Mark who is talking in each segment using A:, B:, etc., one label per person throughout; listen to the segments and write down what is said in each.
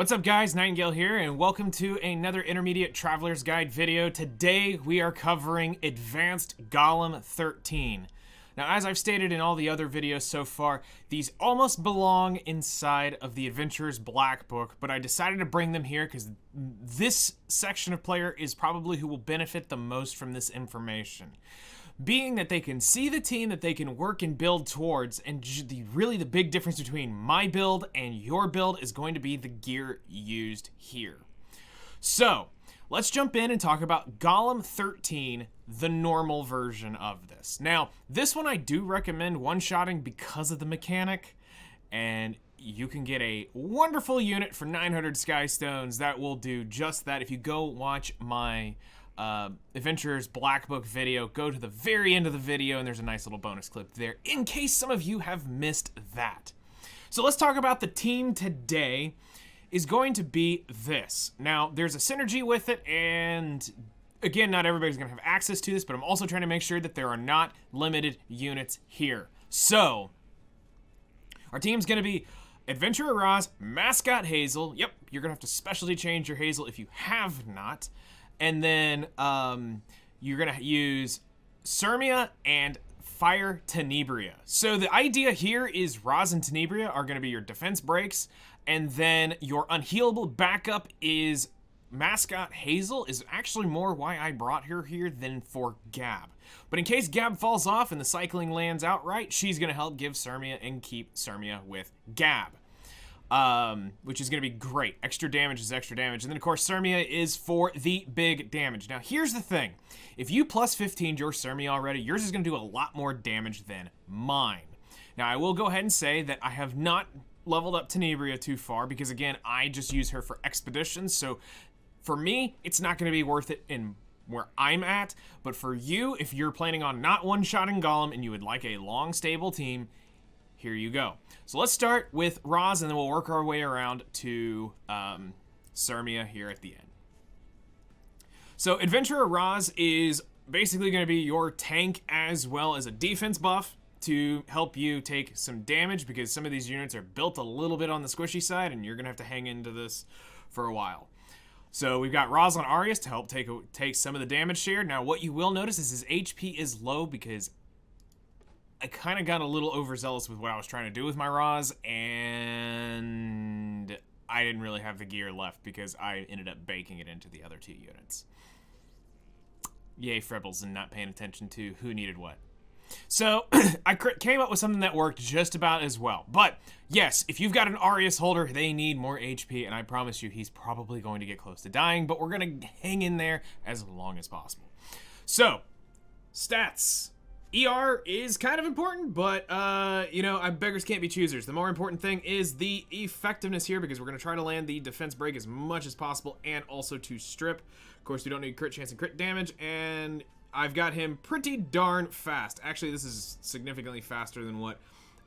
A: What's up guys, Nightingale here, and welcome to another Intermediate Traveler's Guide video. Today we are covering Advanced Golem 13. Now, as I've stated in all the other videos so far, these almost belong inside of the Adventurer's Black Book, but I decided to bring them here because this section of player is probably who will benefit the most from this information. Being that they can see the team that they can work and build towards, and really the big difference between my build and your build is going to be the gear used here. So, let's jump in and talk about Golem 13, the normal version of this. Now, this one I do recommend one-shotting because of the mechanic, and you can get a wonderful unit for 900 Sky Stones that will do just that. If you go watch my Adventurer's Black Book video, go to the very end of the video and there's a nice little bonus clip there in case some of you have missed that. So let's talk about the team today is going to be this. Now there's a synergy with it, and again, not everybody's gonna have access to this, but I'm also trying to make sure that there are not limited units here. So our team's gonna be Adventurer Roz, Mascot Hazel. Yep, you're gonna have to specialty change your Hazel if you have not. And then you're gonna use Sermia and Fire Tenebria. So the idea here is Roz and Tenebria are gonna be your defense breaks, and then your unhealable backup is Mascot Hazel is actually more why I brought her here than for Gab. But in case Gab falls off and the cycling lands outright, she's gonna help give Sermia and keep Sermia with Gab. Which is going to be great. Extra damage is extra damage. And then, of course, Sermia is for the big damage. Now, here's the thing. If you plus 15'd your Sermia already, yours is going to do a lot more damage than mine. Now, I will go ahead and say that I have not leveled up Tenebria too far because, again, I just use her for expeditions. So, for me, it's not going to be worth it in where I'm at. But for you, if you're planning on not one-shotting Golem and you would like a long, stable team, here you go. So let's start with Roz, and then we'll work our way around to Sermia here at the end. So Adventurer Roz is basically going to be your tank as well as a defense buff to help you take some damage, because some of these units are built a little bit on the squishy side, and you're going to have to hang into this for a while. So we've got Roz on Arius to help take some of the damage share. Now what you will notice is his HP is low because I kind of got a little overzealous with what I was trying to do with my Roz, and I didn't really have the gear left because I ended up baking it into the other two units. Yay, Frebles, and not paying attention to who needed what. So I came up with something that worked just about as well. But yes, if you've got an Arius holder, they need more HP, and I promise you he's probably going to get close to dying, but we're going to hang in there as long as possible. So, stats. ER is kind of important, but, you know, beggars can't be choosers. The more important thing is the effectiveness here, because we're going to try to land the defense break as much as possible and also to strip. Of course, we don't need crit chance and crit damage, and I've got him pretty darn fast. Actually, this is significantly faster than what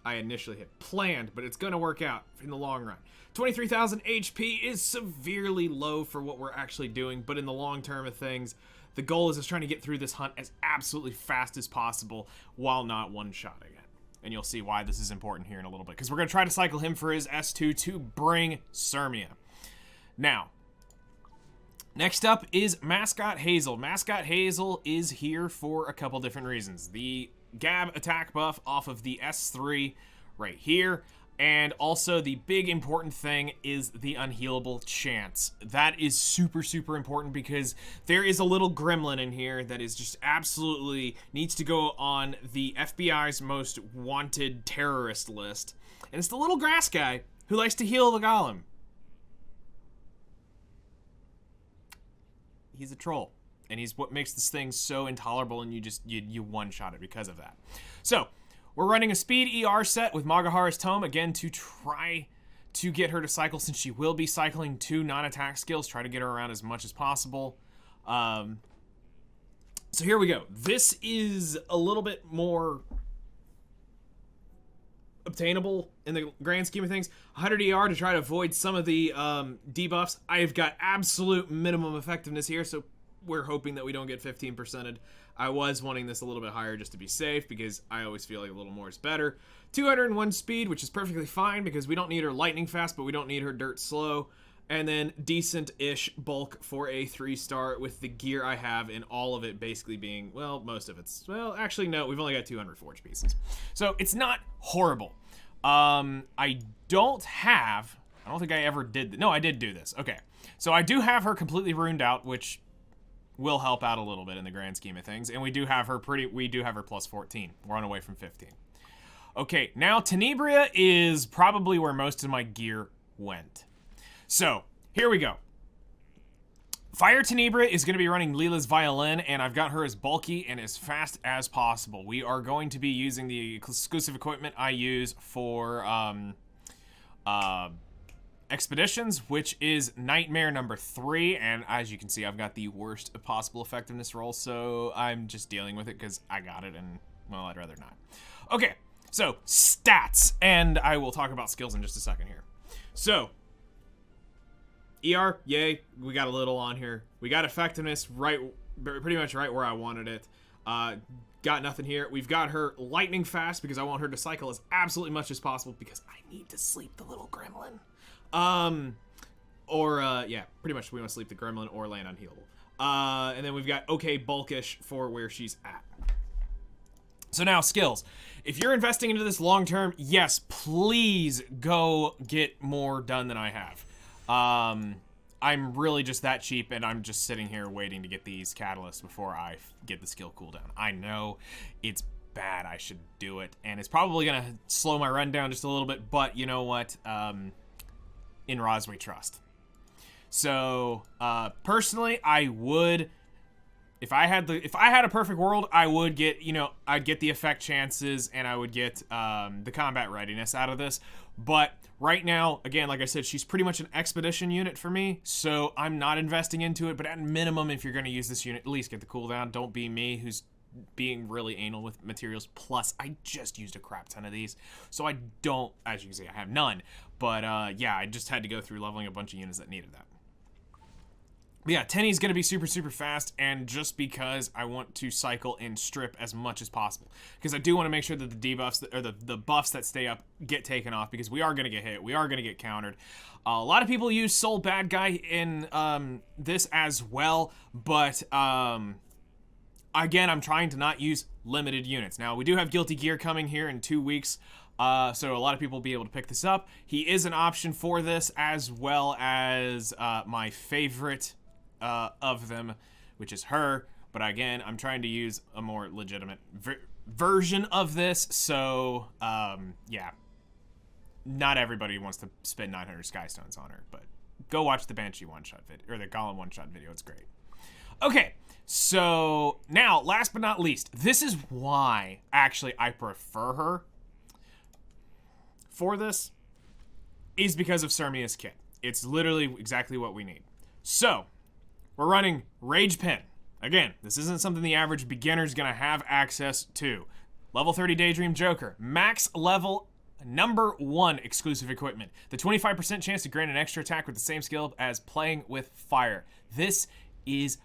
A: I initially had planned, but it's going to work out in the long run. 23,000 HP is severely low for what we're actually doing, but in the long term of things, the goal is just trying to get through this hunt as absolutely fast as possible while not one-shotting it. And you'll see why this is important here in a little bit, because we're going to try to cycle him for his S2 to bring Sermia. Now, next up is Mascot Hazel. Mascot Hazel is here for a couple different reasons. The Gab attack buff off of the S3 right here. And also the big important thing is the unhealable chance. That is super, super important because there is a little gremlin in here that is just absolutely needs to go on the FBI's most wanted terrorist list. And it's the little grass guy who likes to heal the golem. He's a troll. And he's what makes this thing so intolerable, and you one-shot it because of that. So, we're running a speed ER set with Magahara's Tome, again, to try to get her to cycle, since she will be cycling 2 non-attack skills, try to get her around as much as possible. So here we go. This is a little bit more obtainable in the grand scheme of things. 100 ER to try to avoid some of the debuffs. I've got absolute minimum effectiveness here, so we're hoping that we don't get 15%ed. I was wanting this a little bit higher just to be safe, because I always feel like a little more is better. 201 speed, which is perfectly fine because we don't need her lightning fast, but we don't need her dirt slow. And then decent-ish bulk for a 3-star with the gear I have, and all of it basically being, well, most of it's, well, actually, no, we've only got 200 forge pieces. So it's not horrible. I don't think I ever did, no, I did do this. Okay, so I do have her completely ruined out, which will help out a little bit in the grand scheme of things. And we do have her plus 14. We're on away from 15. Okay, now Tenebria is probably where most of my gear went. So, here we go. Fire Tenebria is going to be running Leela's Violin, and I've got her as bulky and as fast as possible. We are going to be using the exclusive equipment I use for expeditions, which is Nightmare number 3, and as you can see, I've got the worst possible effectiveness roll, so I'm just dealing with it because I got it, and, well, I'd rather not. Okay, so, stats, and I will talk about skills in just a second here. So, ER, yay, we got a little on here. We got effectiveness pretty much right where I wanted it. Got nothing here. We've got her lightning fast because I want her to cycle as absolutely much as possible because I need to sleep the little gremlin. Yeah, pretty much we want to sleep the gremlin or land unhealable. And then we've got okay bulkish for where she's at. So now, skills. If you're investing into this long term, yes, please go get more done than I have. I'm really just that cheap, and I'm just sitting here waiting to get these catalysts before I get the skill cooldown. I know it's bad, I should do it, and it's probably gonna slow my run down just a little bit, but you know what, in Roz we trust. So, personally, I would, if I had a perfect world, I would get, I'd get the effect chances, and I would get, the combat readiness out of this. But right now, again, like I said, she's pretty much an expedition unit for me, so I'm not investing into it. But at minimum, if you're going to use this unit, at least get the cooldown. Don't be me, who's being really anal with materials. Plus, I just used a crap ton of these, so I don't, as you can see, I have none. But yeah, I just had to go through leveling a bunch of units that needed that. But yeah, Tenny's going to be super, super fast, and just because I want to cycle and strip as much as possible. Because I do want to make sure that the debuffs, or the buffs that stay up get taken off, because we are going to get hit, we are going to get countered. A lot of people use Soul Bad Guy in this as well, but again, I'm trying to not use limited units. Now, we do have Guilty Gear coming here in 2 weeks, so a lot of people will be able to pick this up. He is an option for this, as well as my favorite of them, which is her. But again, I'm trying to use a more legitimate version of this, so yeah, not everybody wants to spend 900 Skystones on her, but go watch the Banshee one-shot video, or the Golem one-shot video, it's great. Okay, so now, last but not least, this is why, actually, I prefer her for this, is because of Sermia's kit. It's literally exactly what we need. So, we're running Rage Pin. Again, this isn't something the average beginner's gonna have access to. Level 30 Daydream Joker. Max level number 1 exclusive equipment. The 25% chance to grant an extra attack with the same skill as playing with fire. This is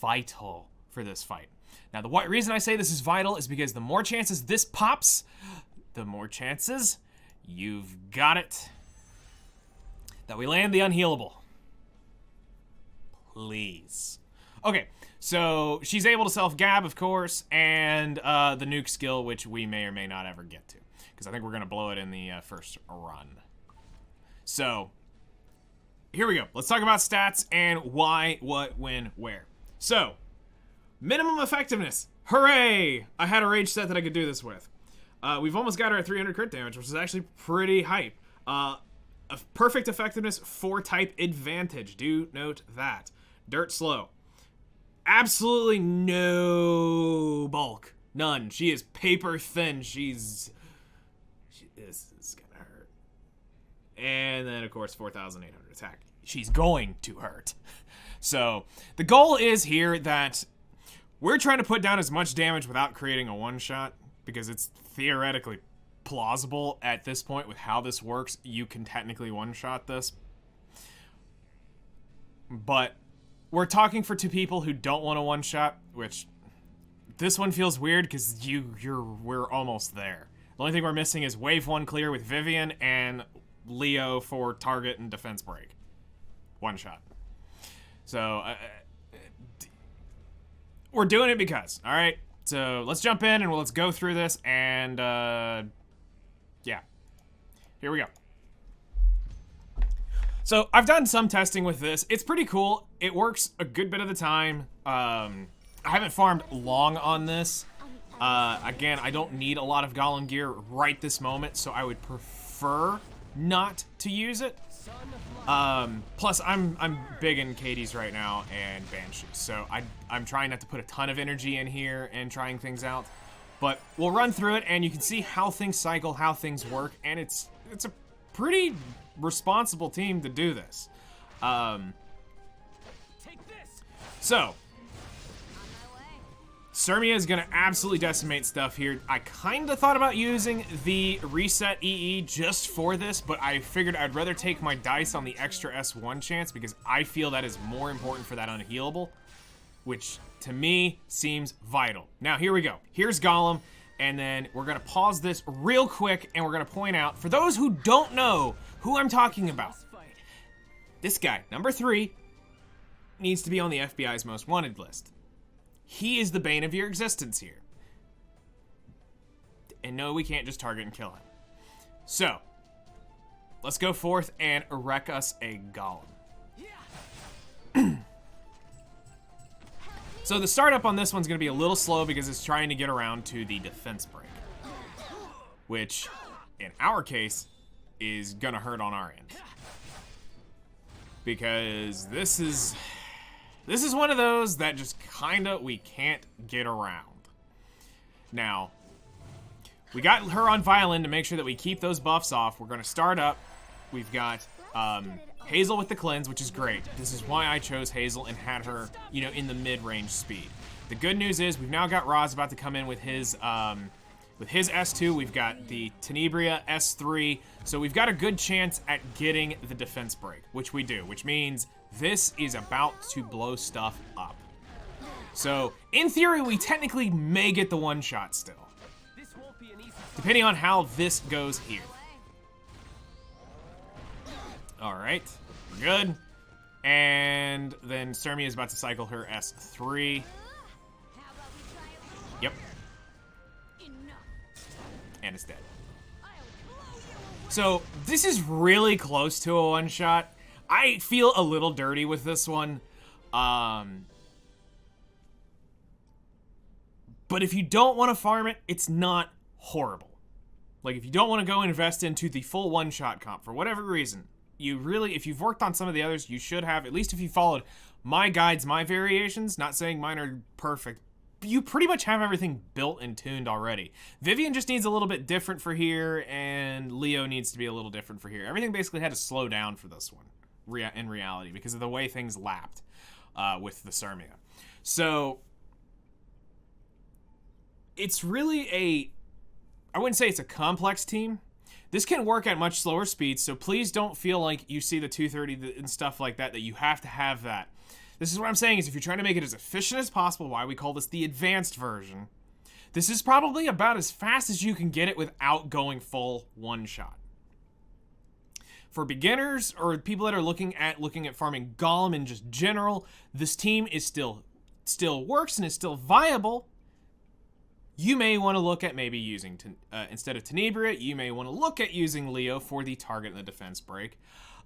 A: vital for this fight. Now, the reason I say this is vital is because the more chances this pops, the more chances you've got it that we land the unhealable. Please. Okay, so she's able to self-gab, of course, and the nuke skill, which we may or may not ever get to, because I think we're going to blow it in the first run. So, here we go. Let's talk about stats and why, what, when, where. So, minimum effectiveness. Hooray! I had a rage set that I could do this with. We've almost got her at 300 crit damage, which is actually pretty hype. A perfect effectiveness for type advantage. Do note that. Dirt slow. Absolutely no bulk. None. She is paper thin. This is gonna hurt. And then, of course, 4,800 attack. She's going to hurt. So, the goal is here that we're trying to put down as much damage without creating a one-shot, because it's theoretically plausible at this point with how this works. You can technically one-shot this. But we're talking for 2 people who don't want a one-shot, which this one feels weird because we're almost there. The only thing we're missing is wave 1 clear with Vivian and Leo for target and defense break. one shot. So we're doing it because, all right? So let's jump in and let's go through this, and yeah, here we go. So I've done some testing with this. It's pretty cool. It works a good bit of the time. I haven't farmed long on this. Again, I don't need a lot of Golem gear right this moment, so I would prefer not to use it. Plus, I'm big in Katie's right now and Banshees, so I'm trying not to put a ton of energy in here and trying things out. But we'll run through it, and you can see how things cycle, how things work, and it's a pretty responsible team to do this. So Sermia is going to absolutely decimate stuff here. I kind of thought about using the reset EE just for this, but I figured I'd rather take my dice on the extra S1 chance because I feel that is more important for that unhealable, which to me seems vital. Now, here we go. Here's Golem, and then we're going to pause this real quick, and we're going to point out, for those who don't know who I'm talking about, this guy, number 3, needs to be on the FBI's most wanted list. He is the bane of your existence here. And no, we can't just target and kill him. So, let's go forth and wreck us a Golem. So the startup on this one's going to be a little slow because it's trying to get around to the defense break. Which, in our case, is going to hurt on our end. Because this is one of those that just kinda we can't get around. Now, we got her on Violin to make sure that we keep those buffs off. We're gonna start up. We've got Hazel with the cleanse, which is great. This is why I chose Hazel and had her, you know, in the mid-range speed. The good news is we've now got Roz about to come in with his S2. We've got the Tenebria S3. So we've got a good chance at getting the defense break, which we do, which means this is about to blow stuff up. So, in theory, we technically may get the one shot still. Depending on how this goes here. Alright, good. And then Sermia is about to cycle her S3. Yep. And it's dead. So, this is really close to a one shot. I feel a little dirty with this one. But if you don't want to farm it, it's not horrible. Like, if you don't want to go invest into the full one-shot comp for whatever reason, you really, if you've worked on some of the others, you should have, at least if you followed my guides, my variations, not saying mine are perfect, you pretty much have everything built and tuned already. Vivian just needs a little bit different for here, and Leo needs to be a little different for here. Everything basically had to slow down for this one. In reality, because of the way things lapped with the Sermia. So it's really I wouldn't say it's a complex team. This can work at much slower speeds, so please don't feel like you see the 230 and stuff like that you have to have that. This is what I'm saying is if you're trying to make it as efficient as possible, why we call this the advanced version, this is probably about as fast as you can get it without going full one shot. For beginners or people that are looking at farming Golem in just general, this team is still works and is still viable. You may want to look at maybe using, instead of Tenebria, you may want to look at using Leo for the target and the defense break.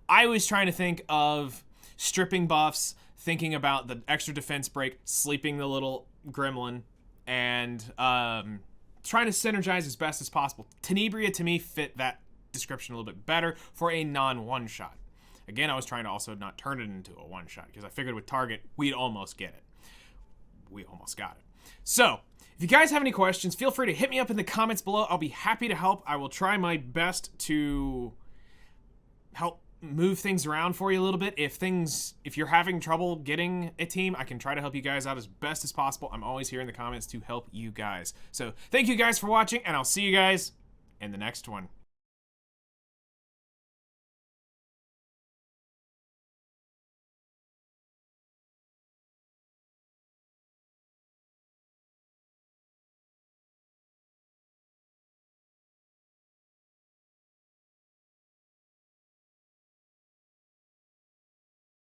A: I was trying to think of stripping buffs, thinking about the extra defense break, sleeping the little gremlin, and trying to synergize as best as possible. Tenebria, to me, fit that description a little bit better for a non-one shot. Again, I was trying to also not turn it into a one shot because I figured with target we'd almost get it. We almost got it. So if you guys have any questions, feel free to hit me up in the comments below. I'll be happy to help. I will try my best to help move things around for you a little bit. If you're having trouble getting a team, I can try to help you guys out as best as possible. I'm always here in the comments to help you guys. So thank you guys for watching, and I'll see you guys in the next one.